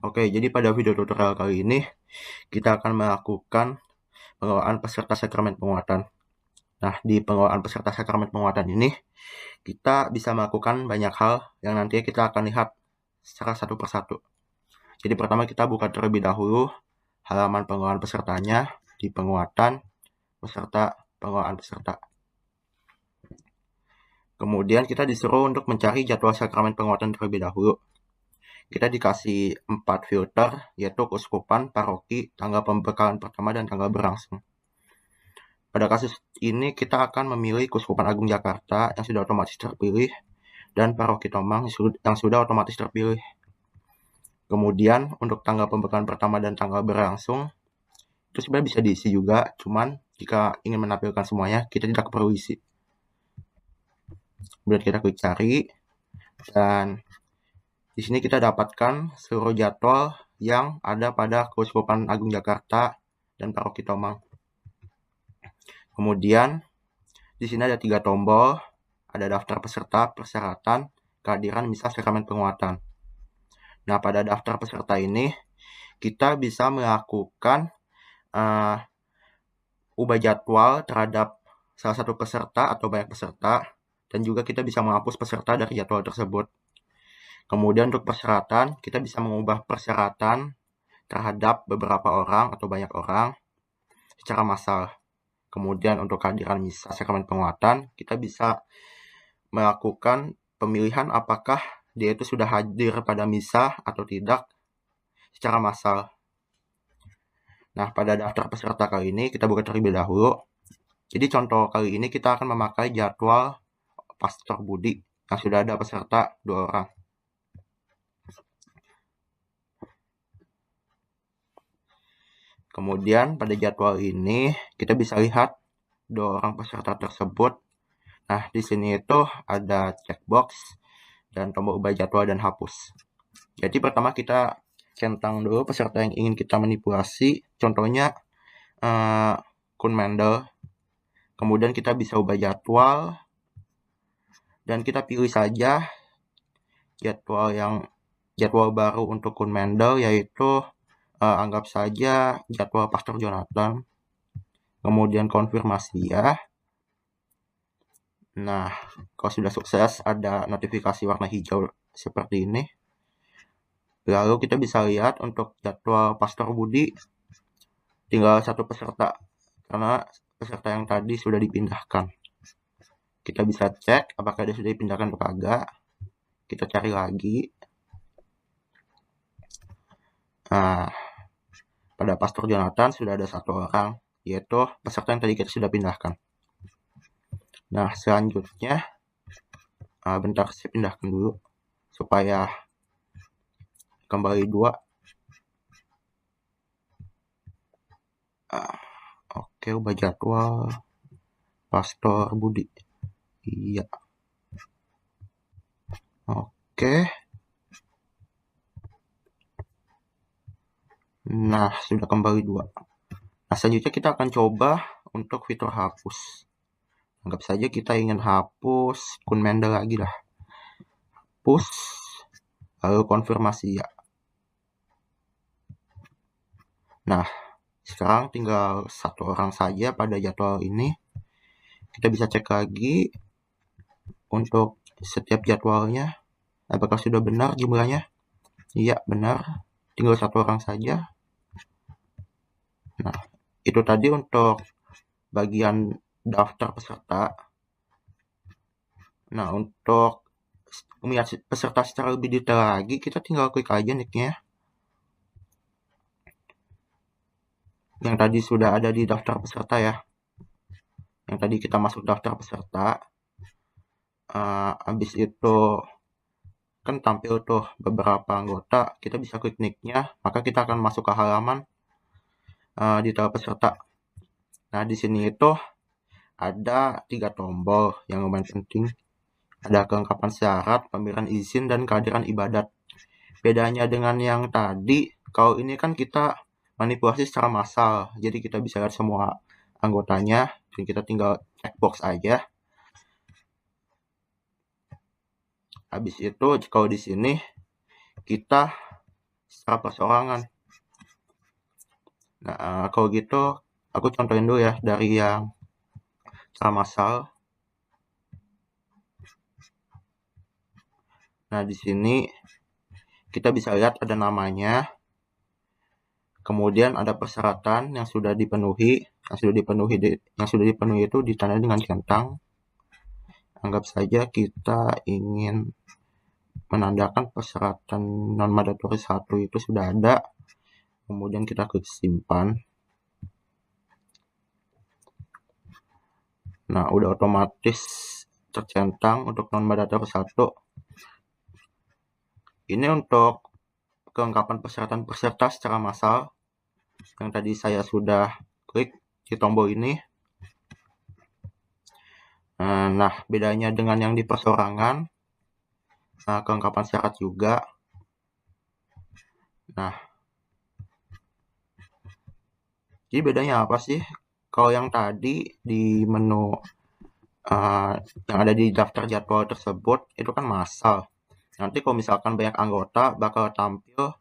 Oke, jadi pada video tutorial kali ini kita akan melakukan pengelolaan peserta sakramen penguatan. Nah, di pengelolaan peserta sakramen penguatan ini kita bisa melakukan banyak hal yang nantinya kita akan lihat secara satu persatu. Jadi pertama kita buka terlebih dahulu halaman pengelolaan pesertanya di penguatan peserta pengelolaan peserta. Kemudian kita disuruh untuk mencari jadwal sakramen penguatan terlebih dahulu. Kita dikasih 4 filter, yaitu keuskupan, paroki, tanggal pembekalan pertama, dan tanggal berlangsung. Pada kasus ini kita akan memilih Keuskupan Agung Jakarta yang sudah otomatis terpilih dan Paroki Tomang yang sudah otomatis terpilih. Kemudian untuk tanggal pembekalan pertama dan tanggal berlangsung itu sebenarnya bisa diisi juga, cuman jika ingin menampilkan semuanya kita tidak perlu isi. Kemudian kita klik cari dan di sini kita dapatkan seluruh jadwal yang ada pada Keuskupan Agung Jakarta dan Paroki Tomang. Kemudian di sini ada 3 tombol, ada daftar peserta, persyaratan, kehadiran, misa, sakramen penguatan. Nah, pada daftar peserta ini kita bisa melakukan ubah jadwal terhadap salah satu peserta atau banyak peserta, dan juga kita bisa menghapus peserta dari jadwal tersebut. Kemudian untuk persyaratan, kita bisa mengubah persyaratan terhadap beberapa orang atau banyak orang secara massal. Kemudian untuk kehadiran misa sakramen penguatan, kita bisa melakukan pemilihan apakah dia itu sudah hadir pada misa atau tidak secara massal. Nah, pada daftar peserta kali ini kita buka terlebih dahulu. Jadi contoh kali ini kita akan memakai jadwal Pastor Budi yang sudah ada peserta 2 orang. Kemudian pada jadwal ini kita bisa lihat 2 orang peserta tersebut. Nah, di sini itu ada checkbox dan tombol ubah jadwal dan hapus. Jadi pertama kita centang dulu peserta yang ingin kita manipulasi. Contohnya Kun Mendel. Kemudian kita bisa ubah jadwal dan kita pilih saja jadwal baru untuk Kun Mendel, yaitu anggap saja jadwal Pastor Jonathan. Kemudian konfirmasi ya. Nah, kalau sudah sukses ada notifikasi warna hijau seperti ini. Lalu kita bisa lihat untuk jadwal Pastor Budi tinggal 1 peserta karena peserta yang tadi sudah dipindahkan. Kita bisa cek apakah dia sudah dipindahkan atau kagak. Kita cari lagi. Nah, pada Pastor Jonathan sudah ada 1 orang, yaitu peserta yang tadi kita sudah pindahkan. Nah, selanjutnya, bentar saya pindahkan dulu supaya kembali 2. Oke, ubah jadwal Pastor Budi. Iya. Oke. Nah, sudah kembali 2. Nah, selanjutnya kita akan coba untuk fitur hapus. Anggap saja kita ingin hapus Kun Mendel lagi lah. Hapus, lalu konfirmasi ya. Nah, sekarang tinggal 1 orang saja pada jadwal ini. Kita bisa cek lagi untuk setiap jadwalnya. Apakah sudah benar jumlahnya? Iya, benar. Tinggal 1 orang saja. Nah, itu tadi untuk bagian daftar peserta. Nah, untuk melihat peserta secara lebih detail lagi, kita tinggal klik aja nicknya. Yang tadi sudah ada di daftar peserta ya. Yang tadi kita masuk daftar peserta. Habis itu kan tampil tuh beberapa anggota, kita bisa klik nicknya, maka kita akan masuk ke halaman detail peserta. Nah, di sini itu ada 3 tombol yang lumayan penting. Ada kelengkapan syarat, pemberian izin, dan kehadiran ibadat. Bedanya dengan yang tadi, kalau ini kan kita manipulasi secara massal, jadi kita bisa lihat semua anggotanya, dan kita tinggal checkbox aja. Habis itu kalau di sini kita secara perseorangan. Nah, kalau gitu aku contohin dulu ya dari yang secara massal. Nah, di sini kita bisa lihat ada namanya, kemudian ada persyaratan yang sudah dipenuhi, yang sudah dipenuhi itu ditandai dengan centang. Anggap saja kita ingin menandakan persyaratan non-mandatory 1 itu sudah ada, kemudian kita klik simpan. Nah, udah otomatis tercentang untuk non-mandatory 1. Ini untuk kelengkapan persyaratan peserta secara massal yang tadi saya sudah klik di tombol ini. Nah, bedanya dengan yang di perseorangan, kelengkapan syarat juga. Nah, jadi bedanya apa sih? Kalau yang tadi di menu yang ada di daftar jadwal tersebut itu kan massal. Nanti kalau misalkan banyak anggota bakal tampil,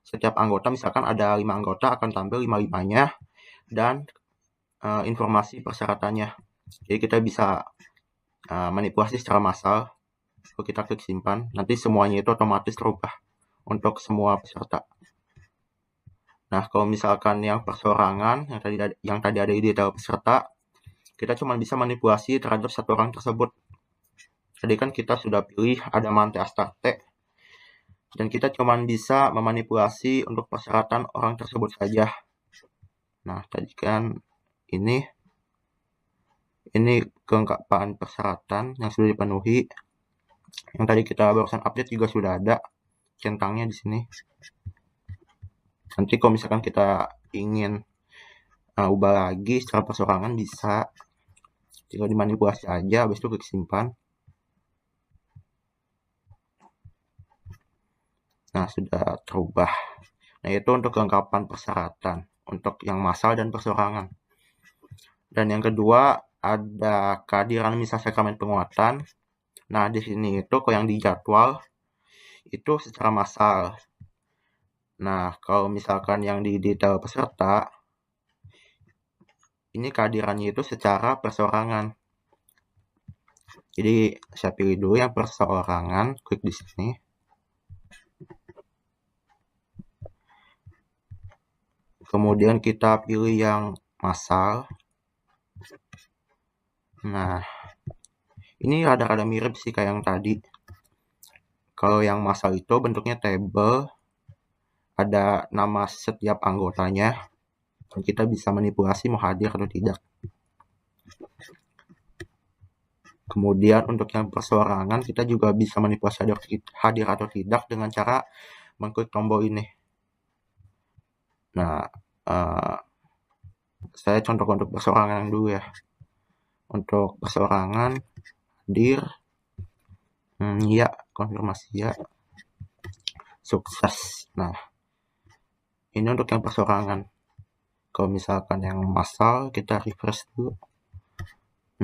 setiap anggota misalkan ada 5 anggota akan tampil 5-5-nya dan informasi persyaratannya. Jadi kita bisa manipulasi secara massal. Kalau kita klik simpan, nanti semuanya itu otomatis terubah untuk semua peserta. Nah, kalau misalkan yang perseorangan yang tadi ada di detail peserta, kita cuma bisa manipulasi terhadap satu orang tersebut. Tadi kan kita sudah pilih ada Mante Astarte, dan kita cuma bisa memanipulasi untuk persyaratan orang tersebut saja. Nah, tadi kan ini kelengkapan persyaratan yang sudah dipenuhi. Yang tadi kita barusan update juga sudah ada centangnya di sini. Nanti kalau misalkan kita ingin ubah lagi secara perseorangan bisa, tinggal dimanipulasi aja, habis itu klik simpan. Nah, sudah terubah. Nah, itu untuk kelengkapan persyaratan untuk yang massal dan perseorangan. Dan yang kedua ada kehadiran misa sakramen penguatan. Nah, di sini itu kalau yang di jadwal itu secara massal. Nah, kalau misalkan yang di detail peserta, ini kehadirannya itu secara perseorangan. Jadi saya pilih dulu yang perseorangan, klik di sini. Kemudian kita pilih yang massal. Nah, ini rada-rada mirip sih kayak yang tadi. Kalau yang massal itu bentuknya table, ada nama setiap anggotanya, dan kita bisa manipulasi mau hadir atau tidak. Kemudian untuk yang perseorangan kita juga bisa manipulasi hadir atau tidak dengan cara mengklik tombol ini. Nah, saya contoh untuk perseorangan dulu ya. Untuk perseorangan hadir, ya, konfirmasi ya, sukses. Nah, ini untuk yang perseorangan. Kalau misalkan yang massal kita refresh dulu.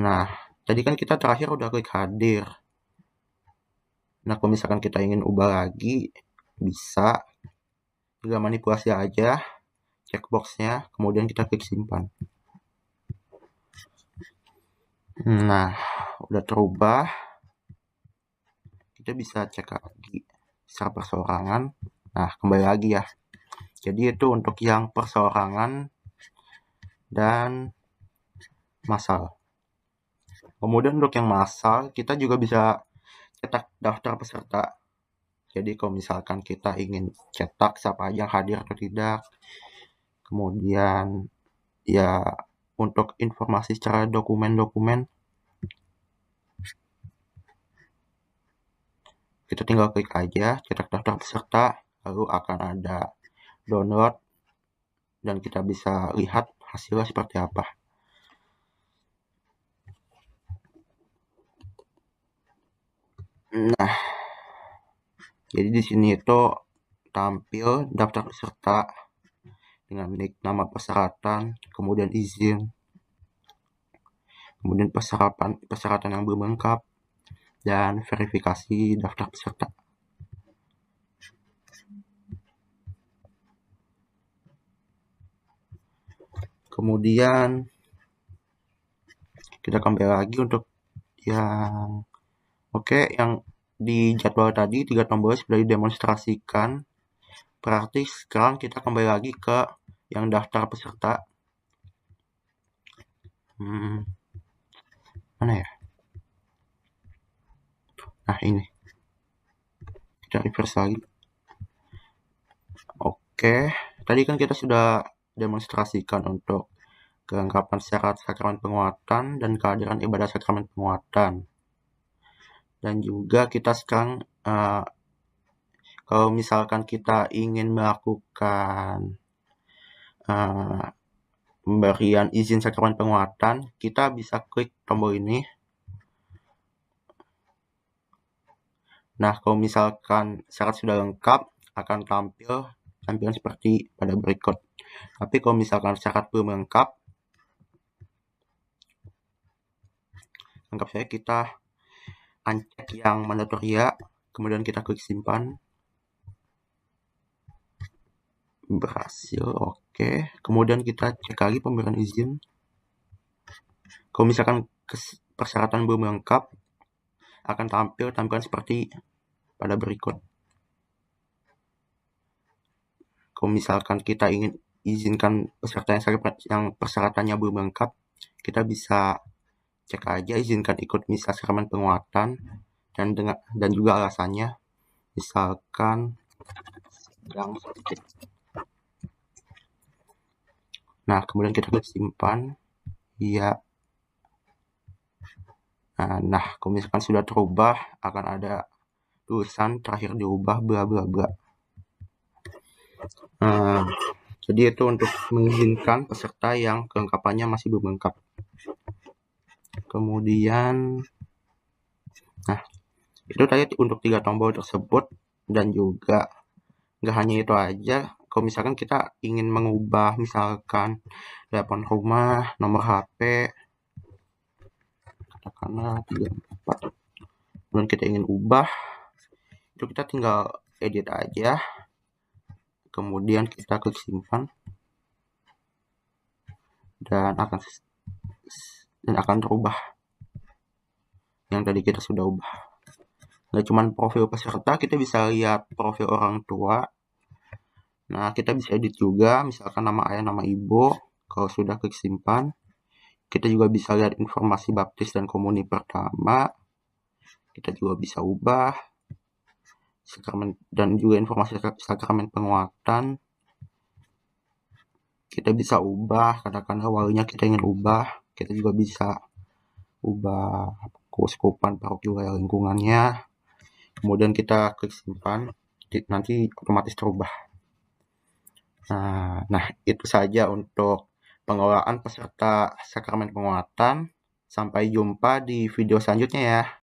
Nah, tadi kan kita terakhir udah klik hadir. Nah, kalau misalkan kita ingin ubah lagi, bisa juga manipulasi aja checkboxnya, kemudian kita klik simpan. Nah, udah terubah. Kita bisa cek lagi secara perseorangan. Nah, kembali lagi ya. Jadi itu untuk yang perseorangan dan massal. Kemudian untuk yang massal, kita juga bisa cetak daftar peserta. Jadi kalau misalkan kita ingin cetak siapa aja yang hadir atau tidak, kemudian ya untuk informasi secara dokumen-dokumen, kita tinggal klik aja cetak daftar peserta, lalu akan ada download dan kita bisa lihat hasilnya seperti apa. Nah, jadi di sini itu tampil daftar peserta dengan nama persyaratan, kemudian izin, kemudian persyaratan yang belum lengkap, dan verifikasi daftar peserta. Kemudian kita kembali lagi untuk yang yang di jadwal tadi 3 tombol sudah didemonstrasikan. Berarti sekarang kita kembali lagi ke yang daftar peserta. Mana ya? Nah, ini. Kita reverse lagi. Oke, tadi kan kita sudah demonstrasikan untuk kelengkapan syarat sakramen penguatan dan kehadiran ibadah sakramen penguatan. Dan juga kita sekarang kalau misalkan kita ingin melakukan pemberian izin sakramen penguatan, kita bisa klik tombol ini. Nah, kalau misalkan syarat sudah lengkap, akan tampil tampilan seperti pada berikut. Tapi kalau misalkan syarat belum lengkap, anggap saja kita uncheck yang mandatoria, kemudian kita klik simpan. Berhasil, oke. Kemudian kita cek lagi pemberian izin. Kalau misalkan persyaratan belum lengkap, akan tampil tampilan seperti pada berikut. Kalau misalkan kita ingin izinkan peserta yang persyaratannya belum lengkap, kita bisa cek aja izinkan ikut misa sakramen penguatan dan juga alasannya. Misalkan sedang sakit. Nah, kemudian kita klik simpan. Iya. Nah, kalau misalkan sudah terubah, akan ada tulisan terakhir diubah bla bla bla. Jadi itu untuk mengizinkan peserta yang kelengkapannya masih belum lengkap. Kemudian, nah itu tadi untuk 3 tombol tersebut, dan juga nggak hanya itu aja. Kalau misalkan kita ingin mengubah misalkan telepon rumah, nomor HP, katakanlah 34, dan kita ingin ubah, itu kita tinggal edit aja, kemudian kita klik simpan, dan akan terubah yang tadi kita sudah ubah. Nggak cuma profil peserta, kita bisa lihat profil orang tua. Nah, kita bisa edit juga, misalkan nama ayah, nama ibu. Kalau sudah klik simpan, kita juga bisa lihat informasi baptis dan komuni pertama. Kita juga bisa ubah sakramen dan juga informasi sakramen penguatan. Kita bisa ubah, katakanlah walinya kita ingin ubah. Kita juga bisa ubah keuskupan, paroki, wilayah lingkungannya. Kemudian kita klik simpan, nanti otomatis terubah. Nah, itu saja untuk pengelolaan peserta sakramen penguatan. Sampai jumpa di video selanjutnya ya.